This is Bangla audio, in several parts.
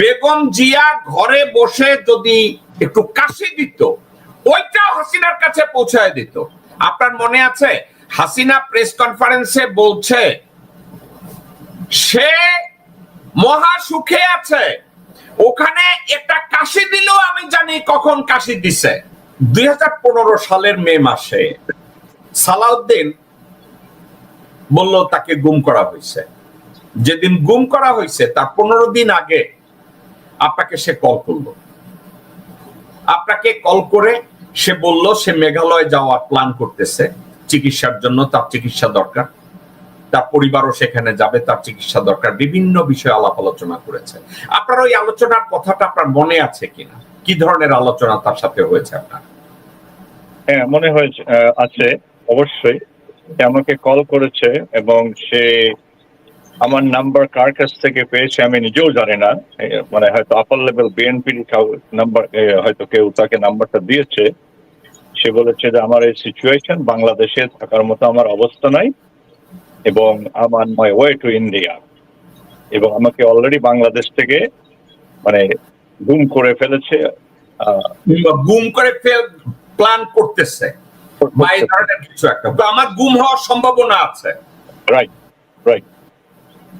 বেগম জিয়া ঘরে বসে যদি একটু কাশি দিত, ওইটাও হাসিনার কাছে পৌঁছায় দিত। আপনার মনে আছে হাসিনা প্রেস কনফারেন্সে বলছে সে মহা সুখে আছে, ওখানে একটা কাশি দিলেও আমি জানি কখন কাশি দিছে। 2015 সালের মে মাসে সালাউদ্দিন বলল তাকে গুম করা হয়েছে। যেদিন গুম করা হয়েছে তার 15 দিন আগে আপনাকে সে কল করলো। আপনাকে কল করে সে বলল সে মেঘালয় যাওয়ার প্ল্যান করতেছে চিকিৎসার জন্য, তার চিকিৎসা দরকার, তার পরিবারও সেখানে যাবে, তার চিকিৎসা দরকার, বিভিন্ন বিষয়ে আলাপ আলোচনা করেছে। আপনার ওই আলোচনার কথাটা আপনার মনে আছে কিনা? কি ধরনের আলোচনা তার সাথে হয়েছে আপনার? হ্যাঁ, মনে হয়েছে, আছে অবশ্যই। আমাকে কল করেছে এবং সে আমার নাম্বার কার কাছ থেকে পেয়েছে আমি নিজেও জানি না। মানে হয়তো আপার লেভেল বিএনপির নাম্বার, হয়তো কেউ তাকে নাম্বারটা দিয়েছে। সে বলেছে যে আমার এই সিচুয়েশন, বাংলাদেশে থাকার মতো আমার অবস্থা নাই এবং আমার মাই ওয়ে টু ইন্ডিয়া, এবং আমাকে অলরেডি বাংলাদেশ থেকে মানে গুম করে ফেলেছে, গুম করে প্ল্যান করতেছে বা এই ধরনের কিছু একটা, আমার গুম হওয়ার সম্ভাবনা আছে। Right right.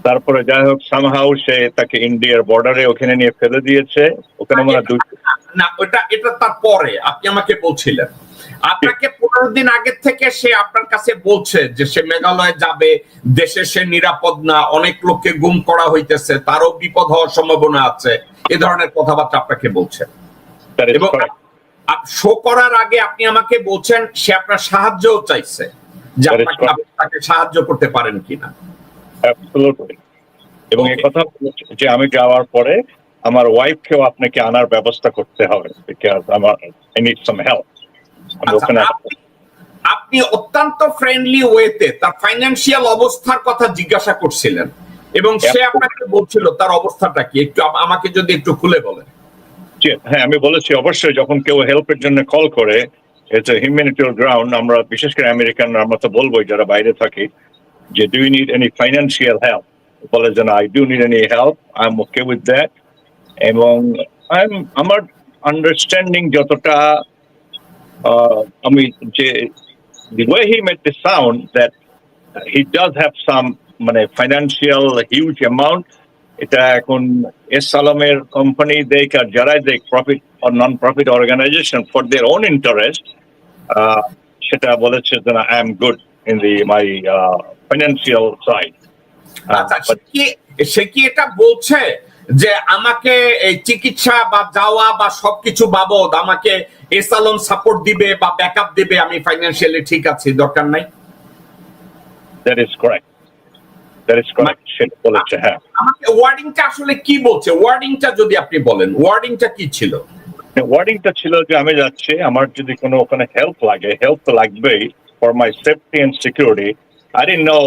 তারপরে যাই হোক, সামহাউ সে তাকে ইন্ডিয়ার বর্ডারে ওখানে নিয়ে ফেলে দিয়েছে। ওখানে মনে হয় না, এটা তারপরে আপনি আমাকে বলছিলেন আপনাকে 15 দিন আগে থেকে সে আপনার কাছে বলছে যে সে মেঘালয় যাবে, দেশে সে নিরাপদ না, অনেক লোককে গুম করা হইতেছে, তারও বিপদ হওয়ার সম্ভাবনা আছে, এ ধরনের কথাবার্তা আপনাকে বলছেন। এবং শো করার আগে আপনি আমাকে বলছেন সে আপনার সাহায্যও চাইছে, যে তাকে সাহায্য করতে পারেন কিনা। এবং এই কথা যে আমি যাওয়ার পরে আমার ওয়াইফকেও আপনাকে আনার ব্যবস্থা করতে হবে, বিকজ আমার আই নিড সাম হেল্প। আপনি অত্যন্ত ফ্রেন্ডলি ওয়েতে তার ফাইন্যান্সিয়াল অবস্থার কথা জিজ্ঞাসা করছিলেন এবং সে আপনাকে বলছিল তার অবস্থাটা কি, একটু আমাকে যদি একটু খুলে বলেন। হ্যাঁ, আমি বলেছি অবশ্যই যখন কেউ হেল্পের জন্য কল করে, ইটস এ হিউম্যানিটেরিয়ান গ্রাউন্ড। আমরা বিশেষ করে আমেরিকান, আমরা তো বলবোই যারা বাইরে থাকি, যে do you need any financial help, বলে যে I do need any help, I am okay with that. এবং আমার আন্ডারস্ট্যান্ডিং যতটা, আমি যে the way he made the sound that he does have some মানে financial huge amount, এটা এখন এস আলমের কোম্পানি দেখ আর যারাই দেখ profit or non-profit organization for their own interest, সেটা বলেছে যে I am good in my financial side. সে কি এটা বলছে যে আমাকে এই চিকিৎসা বা যাওয়া বা সবকিছু বাবদ আমাকে এস আলম সাপোর্ট দিবে বা ব্যাকআপ দিবে, আমি ফাইন্যান্সিয়ালি ঠিক আছি, দরকার নাই? That is correct. That is correct. সেটা বলেছে। হ্যাঁ, আমাকে ওয়ার্ডিংটা আসলে কি বলছে, ওয়ার্ডিংটা যদি আপনি বলেন, ওয়ার্ডিংটা কি ছিল? ওয়ার্ডিংটা ছিল যে আমি যাচ্ছি, আমার যদি কোনো ওখানে হেল্প লাগে, হেল্প তো লাগবেই for my safety and security. I didn't know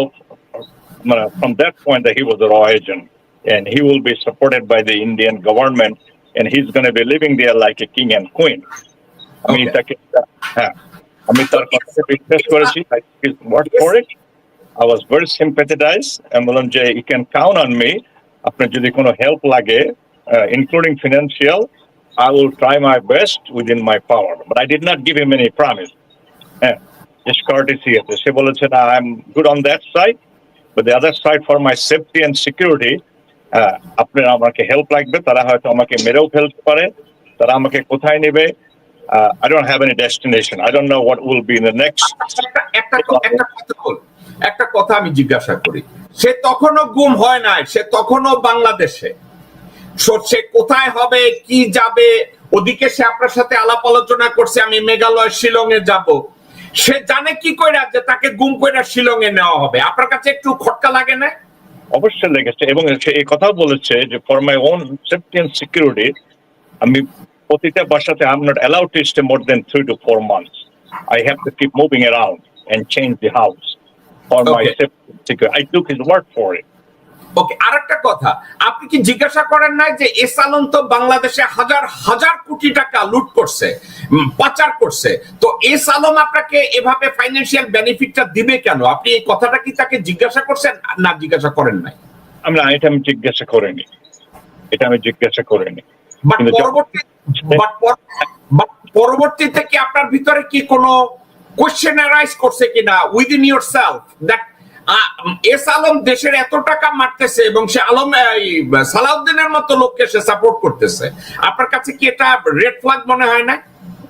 from that point that he was a raw agent and he will be supported by the Indian government and he's going to be living there like a king and queen. আমি তাকে, হ্যাঁ, আমি তার কথা বিশ্বাস করেছি, I took his word for it. I was very sympathized and বললাম যে you can count on me. আপনার যদি কোনো হেল্প লাগে, including financial, I will try my best within my power. But I did not give him any promise. Just courtesy. সে বলেছে না, I'm good on that side, but the other side for my safety and security, আপনার আমাকে হেল্প লাগবে, তারা হয়তো আমাকে মেরেও ফেলতে পারে, তারা আমাকে কোথায় নেবে, I don't have any destination. I don't know what will be in the next. একটা কথা আমি জিজ্ঞাসা করি, সে তখনও গুম হয় নাই, সে তখনও বাংলাদেশে, সে কোথায় হবে, কি যাবে, ওদিকে সে আপনার সাথে আলাপ আলোচনা করছে আমি মেঘালয় শিলং এ যাব, সে জানে কি কইরা যে তাকে গুম কইরা শিলং এ নেওয়া হবে? আপনার কাছে একটু খটকা লাগে না? অবশ্যই লেগেছে, এবং সে এই কথা বলেছে যে for my own safety and security, আমি প্রতিটা বাসাতে I'm not allowed to stay more than 3 to 4 months. I have to keep moving around and change the house for my safety and security. I took his word for it. ওকে, আরেকটা কথা, আপনি কি জিজ্ঞাসা করেন নাই যে এস আলম তো বাংলাদেশে হাজার হাজার কোটি টাকা লুট করছে, পাচার করছে, তো এস আলম আপনাকে এভাবে ফাইন্যান্সিয়াল বেনিফিটটা দিবে কেন? আপনি এই কথাটা কি তাকে জিজ্ঞাসা করছেন না জিজ্ঞাসা করেন নাই? এটা আমি জিজ্ঞাসা করিনি। এটা আমি জিজ্ঞাসা করিনি। বাট কিন্তু পরবর্তীতে কি আপনার ভিতরে কি কোনো কোশ্চেন অ্যারাইজ করছে কিনা within your self that S Alam দেশের এত টাকা মারতেছে এবং সে আলম সালাউদ্দিনের মতো লোককে সে সাপোর্ট করতেছে, আপনার কাছে কি এটা রেড ফ্ল্যাগ মনে হয় না?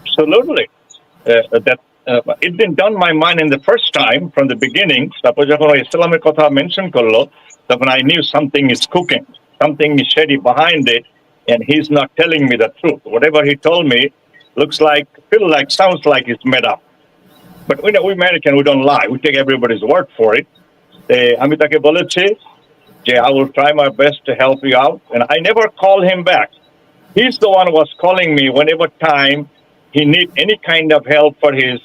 Absolutely. It didn't turn my mind in the first time from the beginning. Suppose যখন ইসলামের কথা মেনশন করলো, তখন I knew something is cooking, something is shady behind it, and he's not telling me the truth. Whatever he told me looks like, sounds like it's made up. But we American, we don't lie. We take everybody's word for it. আমি তাকে বলেছি যে I will try my best to help you out, and I never call him back. He's the one who was calling me whenever time he need any kind of help for his.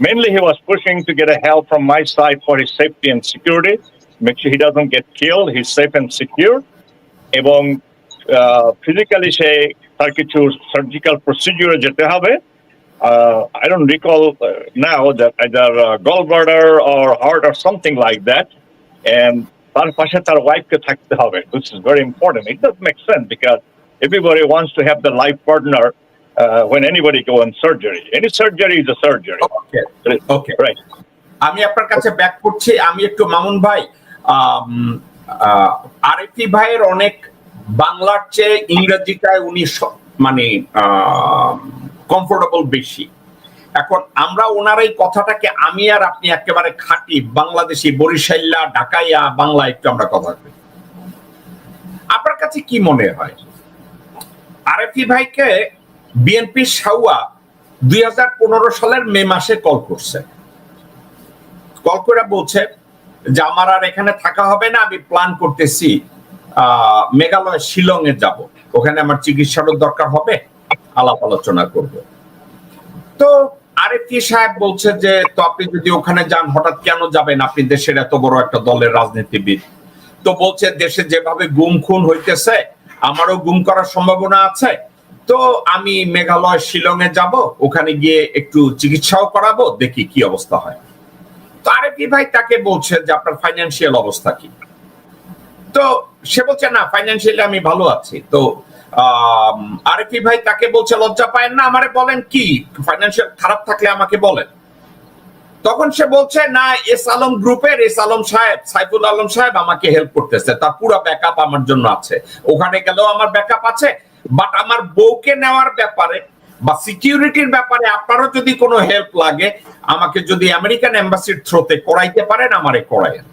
Mainly, he was pushing to get a help from my side for his safety and security. Make sure he doesn't get killed. He's safe and secure. এবং physically সে তার কিছু সার্জিক্যাল প্রসিডিউরে যেতে হবে। I don't recall now that either gallbladder or heart or something like that. And তার পাশে তার ওয়াইফকে থাকতে হবে, which is very important. It does make sense because everybody wants to have the life partner when anybody go on surgery. Any surgery is a surgery. Okay. Right. আমি আপনার কাছে ব্যাক করছি। আমি একটু মামুন ভাই, আরেফি ভাইয়ের অনেক বাংলার চেয়ে ইংরেজিটায় উনি মানে কমফোর্টেবল বেশি। এখন আমরা ওনার এই কথাটাকে আমি আর আপনি একেবারে খাঁটি বাংলাদেশি বরিশাইলা ঢাকাইয়া বাংলা একটু আমরা কথা বলি। আপনার কাছে কি মনে হয় আরেফি ভাইকে বিএনপি সাউয়া 2015 সালের মে মাসে কল করছে, কল করে বলছে যে আমার আর এখানে থাকা হবে না, আমি প্ল্যান করতেছি মেঘালয় শিলং এ যাব, ওখানে আমার চিকিৎসারও দরকার হবে, আলাপ আলোচনা করব। তো আরেফি সাহেব বলছে যে তো আপনি যদি ওখানে যান হঠাৎ কেন যাবেন, আপনি দেশের এত বড় একটা দলের রাজনীতিবিদ। তো বলছে দেশে যেভাবে গুম খুন হইতেছে আমারও গুম করার সম্ভাবনা আছে, তো আমি মেঘালয় শিলং এ যাব, ওখানে গিয়ে একটু চিকিৎসাও করাবো, দেখি কি অবস্থা হয়। তো আরেফি ভাই তাকে বলছে যে আপনার ফাইন্যান্সিয়াল অবস্থা কি? তো সে বলছে না ফাইন্যান্সিয়ালি আমি ভালো আছি। তো আরেফি ভাই তাকে বলছে লজ্জা পায় না, আমারে বলেন কি ফাইন্যান্সিয়াল খারাপ থাকলে আমাকে বলেন। তখন সে বলছে না এস আলম গ্রুপের এস আলম সাহেব, সাইফুল আলম সাহেব আমাকে হেল্প করতেছে, তার পুরো ব্যাকআপ আমার জন্য আছে, ওখানে গেলেও আমার ব্যাকআপ আছে, বাট আমার বউকে নেওয়ার ব্যাপারে বা সিকিউরিটির ব্যাপারে আপনারও যদি কোনো হেল্প লাগে আমাকে যদি আমেরিকান এম্বাসির থ্রুতে করাইতে পারেন আমারে করায়েন।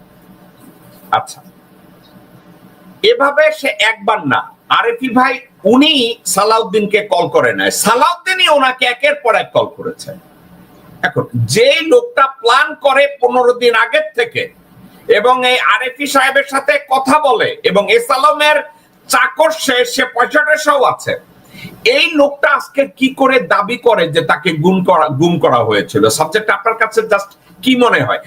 আচ্ছা, এভাবে সে একবার না, আরেফি ভাই উনি সালাউদ্দিনকে কল করে নাই, সালাউদ্দিনই ওনাকে একের পর এক কল করেছে। এখন যে লোকটা প্ল্যান করে 15 দিন আগের থেকে এবং এই আরেফি সাহেবের সাথে কথা বলে এবং এস আলমের চাকর সে পয়সাটা সব আছে, এই লোকটা আজকে কি করে দাবি করে যে তাকে গুম করা হয়েছিল? সাবজেক্ট আপনার কাছে জাস্ট কি মনে হয়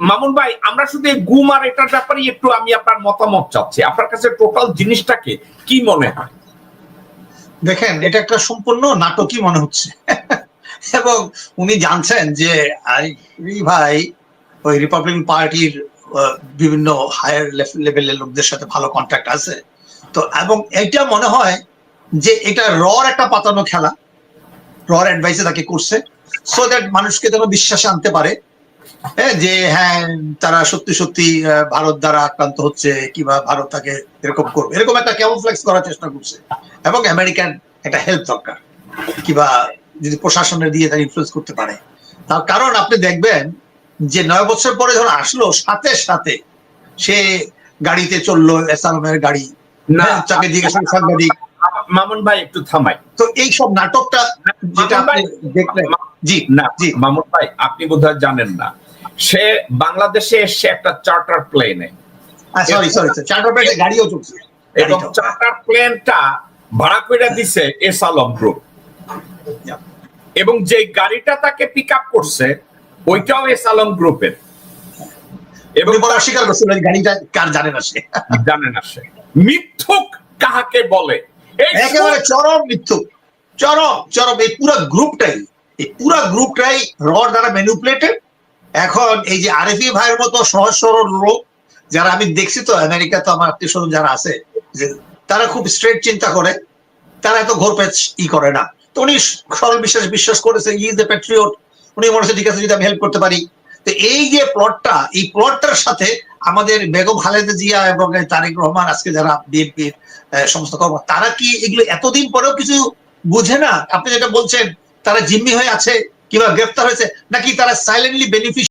মামুন ভাই? আমরা শুধু গুম আর এটার ব্যাপারে একটু আমি আপনার মতামত চাচ্ছি, আপনার কাছে টোটাল জিনিসটাকে কি মনে হয়? দেখেন, এটা একটা সম্পূর্ণ নাটকই মনে হচ্ছে এবং উনি জানছেন যে ভাই ওই রিপাবলিকান পার্টির বিভিন্ন হায়ার লেভেলের লোকদের সাথে ভালো কন্ট্যাক্ট আছে। তো এবং এটা মনে হয় যে এটা রর একটা পাতানো খেলা, রর অ্যাডভাইসে তাকে করছে সো দ্যাট মানুষকে যেন বিশ্বাসে আনতে পারে যে হ্যাঁ তারা সত্যি সত্যি ভারত দ্বারা আক্রান্ত হচ্ছে কিংবা ভারত তাকে এরকম করবে, এরকম একটা ক্যামোফ্লেক্স করার চেষ্টা করছে। এবং আমেরিকান একটা হেল্প দরকার কিংবা যদি প্রশাসনের দিয়ে তারা ইনফ্লুয়েন্স করতে পারে। তার কারণ আপনি দেখবেন যে 9 বছর পরে যখন আসলো সাথে সাথে সে গাড়িতে চললো, এস আলমের গাড়ি, তাকে জিজ্ঞাসা সাংবাদিক মামুন ভাই একটু থামাই তো এই সব নাটকটা যেটা আপনি দেখলেন। জি না জি মামুন ভাই আপনি বোধহয় জানেন না, সে বাংলাদেশে এসে একটা চার্টার প্লেনে, সরি চার্টার প্লেনে গাড়িও চলছে এবং চার্টার প্লেনটা ভাড়া করে দিছে এস আলম গ্রুপ, এবং যে গাড়িটা তাকে পিক আপ করছে ওইটাও এস আলম গ্রুপের। এবং অস্বীকার করছে গাড়িটা কার জানে না, সে জানে না। সে মিথ্যুক কাহাকে বলে, একেবারে চরম মিথ্যুক, চরম এই পুরো গ্রুপটাই রড দ্বারা ম্যানিপুলেটেড। এখন এই যে আরেফি ভাইয়ের মতো সহজ সরল লোক যারা আমি দেখছি, তো আমেরিকা তো আমার আত্মীয় স্বজন যারা আছে যে তারা খুব স্ট্রেট চিন্তা করে, তারা এত ঘোরপেচ করে না। তো উনি সরল বিশ্বাস করেছে, ই ইজ এ প্যাট্রিয়ট, উনি মনে হচ্ছে ঠিক আছে যদি আমি হেল্প করতে পারি। তো এই যে প্লটটা, এই প্লটটার সাথে আমাদের বেগম খালেদা জিয়া এবং তারেক রহমান আজকে যারা বিএনপির সমস্ত কর্ম, তারা কি এগুলো এতদিন পরেও কিছু বুঝে না? আপনি যেটা বলছেন তারা জিম্মি হয়ে আছে কিংবা গ্রেফতার হয়েছে, নাকি তারা সাইলেন্টলি বেনিফিশিয়ারি